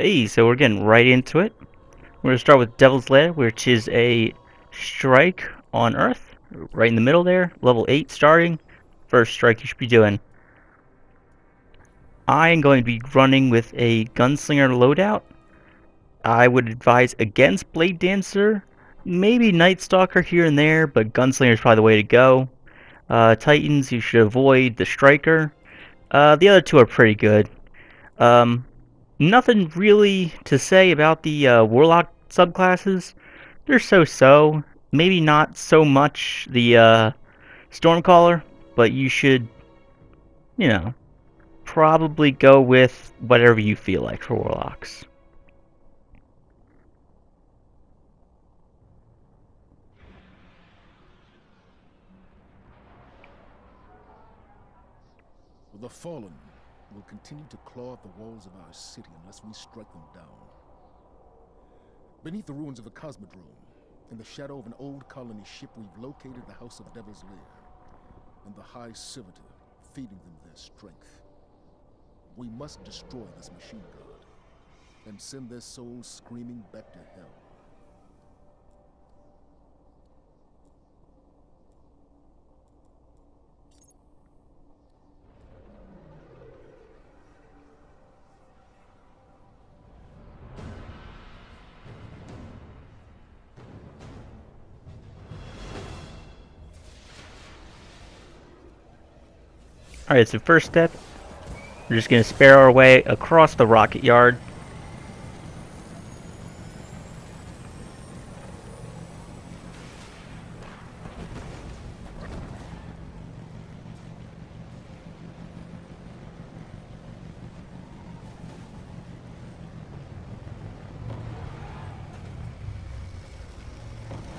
Hey, so we're getting right into it. We're gonna start with Devil's Lair, which is a strike on Earth, right in the middle there. Level 8 starting. First strike you should be doing. I am going to be running with a Gunslinger loadout. I would advise against Blade Dancer, maybe Night Stalker here and there, but Gunslinger is probably the way to go. Titans, you should avoid the Striker. The other two are pretty good. Um, Nothing really to say about the Warlock subclasses. They're so-so. Maybe not so much the Stormcaller, but you should, you know, probably go with whatever you feel like for Warlocks. The fallen will continue to claw at the walls of our city unless we strike them down. Beneath the ruins of the Cosmodrome, in the shadow of an old colony ship, we've located the House of Devil's Lair and the High Servitor, feeding them their strength. We must destroy this machine god and send their souls screaming back to hell. Alright, so first step, we're just going to spare our way across the rocket yard.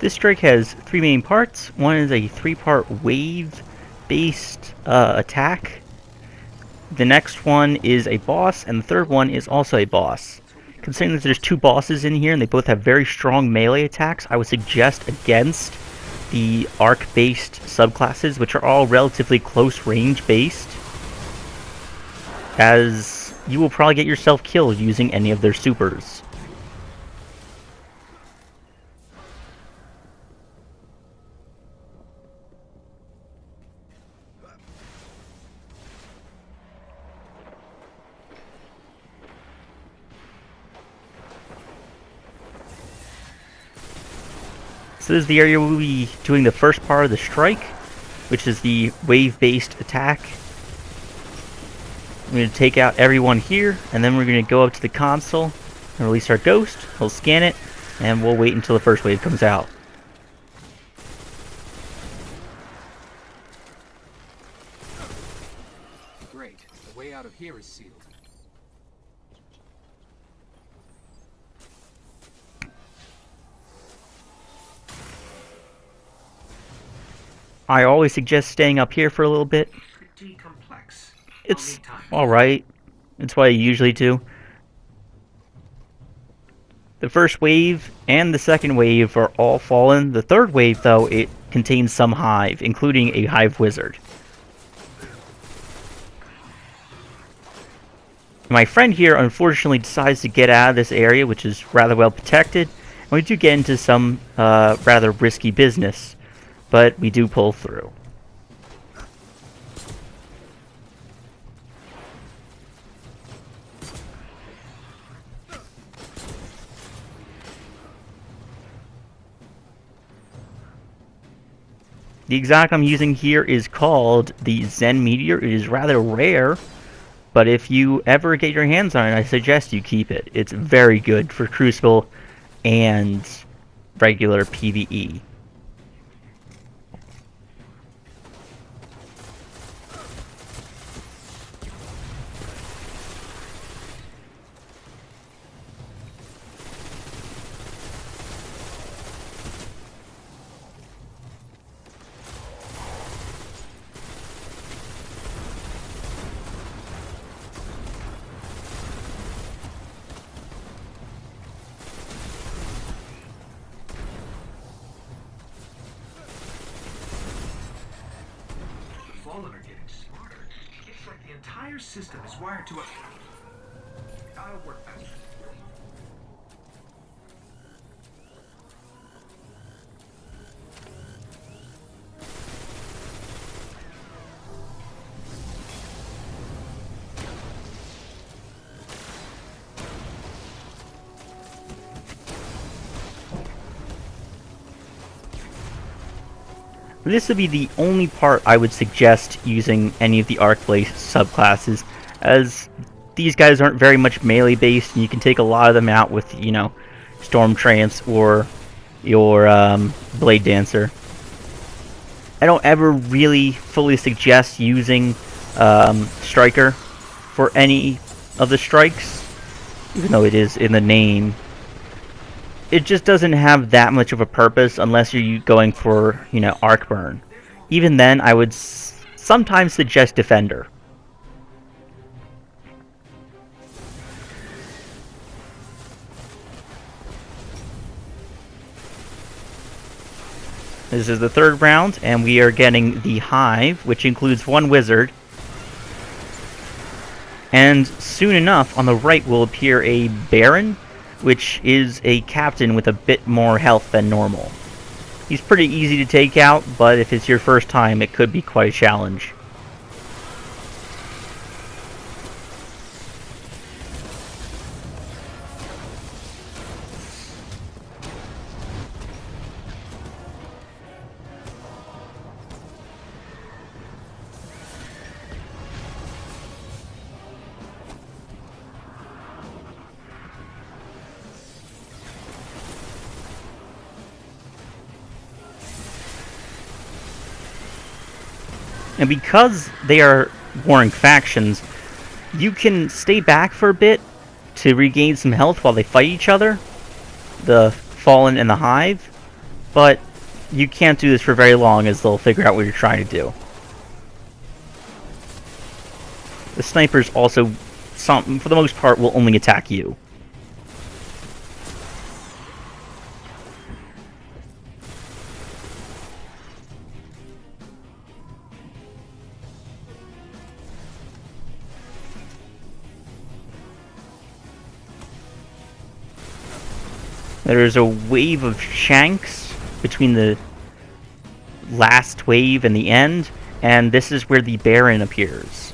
This strike has three main parts. One is a three-part wave-based attack. The next one is a boss, and the third one is also a boss. Considering that there's two bosses in here and they both have very strong melee attacks, I would suggest against the arc-based subclasses, which are all relatively close range based, as you will probably get yourself killed using any of their supers. So this is the area we'll be doing the first part of the strike, which is the wave-based attack. I'm going to take out everyone here, and then we're going to go up to the console and release our ghost. We'll scan it, and we'll wait until the first wave comes out. Great. The way out of here is sealed. I always suggest staying up here for a little bit. Pretty complex. It's alright. It's what I usually do. The first wave and the second wave are all fallen. The third wave, though, it contains some hive, including a hive wizard. My friend here unfortunately decides to get out of this area, which is rather well protected, and we do get into some rather risky business, but we do pull through. The exotic I'm using here is called the Zen Meteor. It is rather rare, but if you ever get your hands on it, I suggest you keep it. It's very good for Crucible and regular PvE. Fallen are getting smarter. It's like the entire system is wired to a... I'll work faster. This would be the only part I would suggest using any of the arc blade subclasses, as these guys aren't very much melee based, and you can take a lot of them out with, you know, Storm Trance or your Blade Dancer. I don't ever really fully suggest using Striker for any of the strikes, even though it is in the name. It just doesn't have that much of a purpose unless you're going for, you know, Arc Burn. Even then, I would sometimes suggest Defender. This is the third round, and we are getting the Hive, which includes one wizard. And soon enough, on the right will appear a Baron, which is a captain with a bit more health than normal. He's pretty easy to take out, but if it's your first time, it could be quite a challenge. And because they are warring factions, you can stay back for a bit to regain some health while they fight each other, the Fallen and the Hive, but you can't do this for very long as they'll figure out what you're trying to do. The snipers also, for the most part, will only attack you. There's a wave of Shanks between the last wave and the end, and this is where the Baron appears.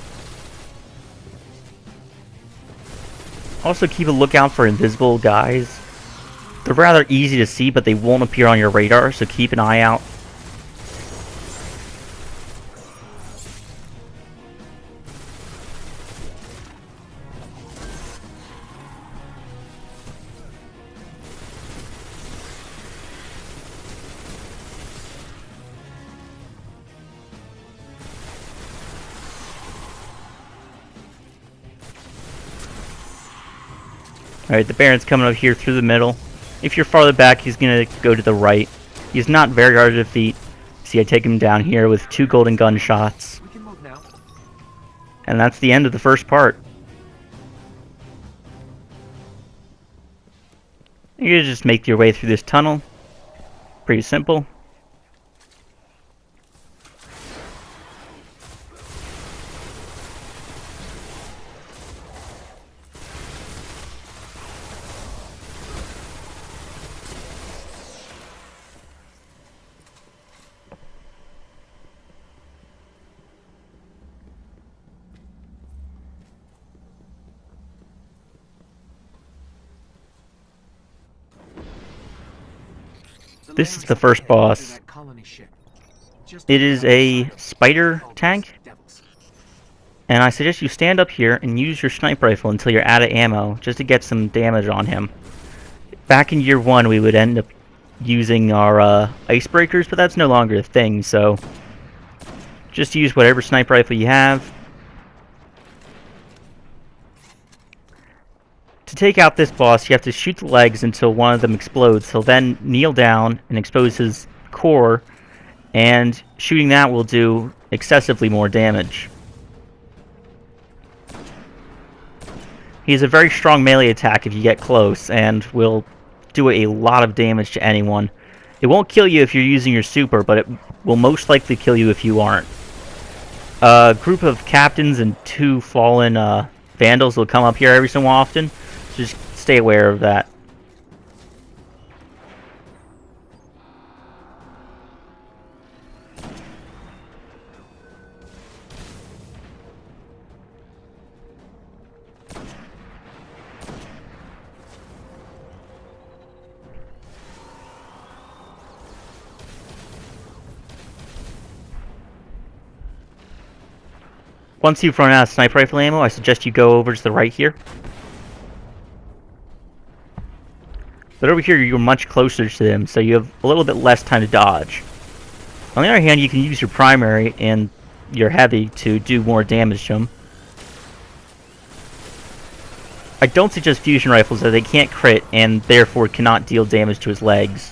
Also keep a lookout for invisible guys. They're rather easy to see, but they won't appear on your radar, so keep an eye out. Alright, the Baron's coming up here through the middle. If you're farther back, he's going to go to the right. He's not very hard to defeat. See, I take him down here with 2 golden gunshots. We can move now. And that's the end of the first part. You just make your way through this tunnel. Pretty simple. This is the first boss. It is a spider tank, and I suggest you stand up here and use your sniper rifle until you're out of ammo, just to get some damage on him. Back in year 1, we would end up using our icebreakers, but that's no longer a thing, so just use whatever sniper rifle you have. To take out this boss, you have to shoot the legs until one of them explodes. He'll then kneel down and expose his core, and shooting that will do excessively more damage. He has a very strong melee attack if you get close, and will do a lot of damage to anyone. It won't kill you if you're using your super, but it will most likely kill you if you aren't. A group of captains and 2 fallen vandals will come up here every so often. Just stay aware of that. Once you've run out of sniper rifle ammo, I suggest you go over to the right here. But over here, you're much closer to them, so you have a little bit less time to dodge. On the other hand, you can use your primary and your heavy to do more damage to them. I don't suggest fusion rifles, as they can't crit and therefore cannot deal damage to his legs.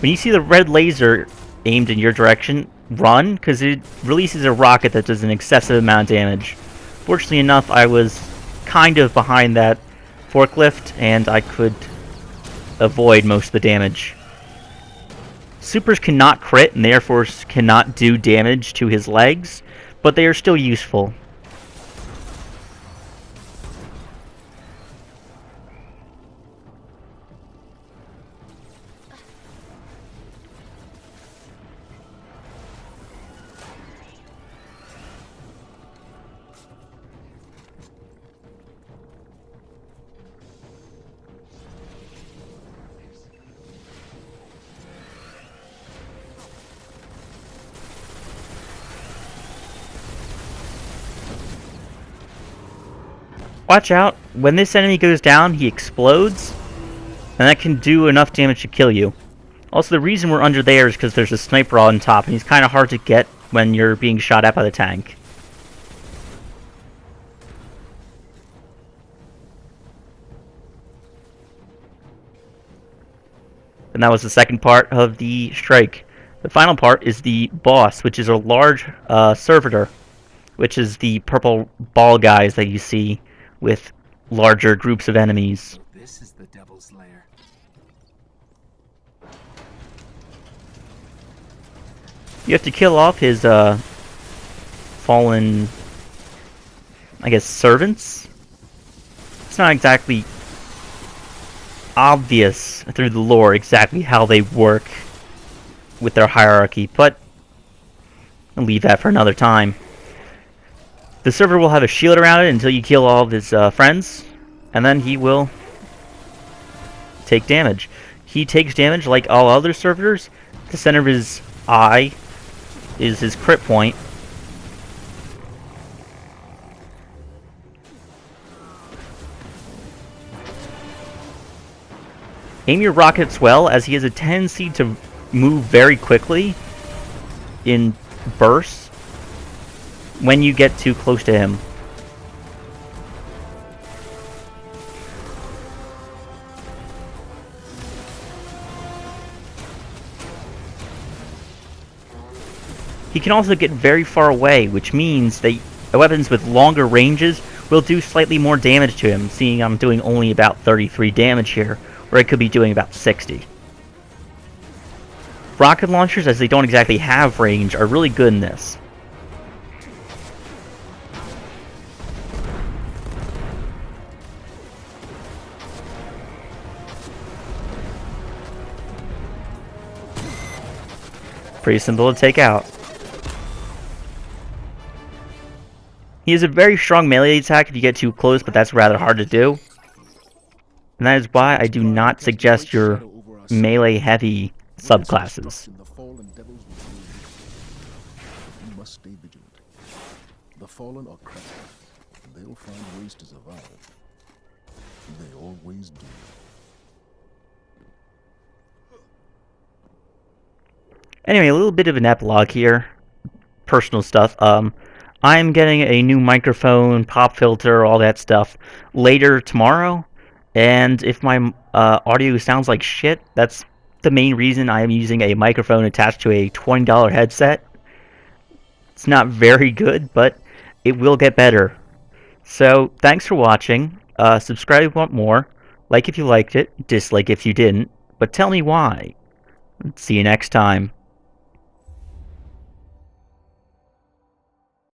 When you see the red laser aimed in your direction, run, because it releases a rocket that does an excessive amount of damage. Fortunately enough, I was kind of behind that forklift, and I could avoid most of the damage. Supers cannot crit, and therefore cannot do damage to his legs, but they are still useful. Watch out, when this enemy goes down, he explodes, and that can do enough damage to kill you. Also, the reason we're under there is because there's a sniper on top, and he's kind of hard to get when you're being shot at by the tank. And that was the second part of the strike. The final part is the boss, which is a large servitor, which is the purple ball guys that you see with larger groups of enemies. This is the Devil's Lair. You have to kill off his fallen, I guess, servants. It's not exactly obvious through the lore exactly how they work with their hierarchy, but I'll leave that for another time. The server will have a shield around it until you kill all of his friends, and then he will take damage. He takes damage like all other servitors. The center of his eye is his crit point. Aim your rockets well, as he has a tendency to move very quickly in bursts when you get too close to him. He can also get very far away, which means that weapons with longer ranges will do slightly more damage to him, seeing I'm doing only about 33 damage here, where I could be doing about 60. Rocket launchers, as they don't exactly have range, are really good in this. Pretty simple to take out. He has a very strong melee attack if you get too close, but that's rather hard to do. And that is why I do not suggest your melee heavy subclasses. We must stay vigilant. The fallen are crafty. They'll find ways to survive. They always do. Anyway, a little bit of an epilogue here. Personal stuff. I'm getting a new microphone, pop filter, all that stuff later tomorrow. And if my audio sounds like shit, that's the main reason I am using a microphone attached to a $20 headset. It's not very good, but it will get better. So, thanks for watching. Subscribe if you want more. Like if you liked it. Dislike if you didn't. But tell me why. See you next time.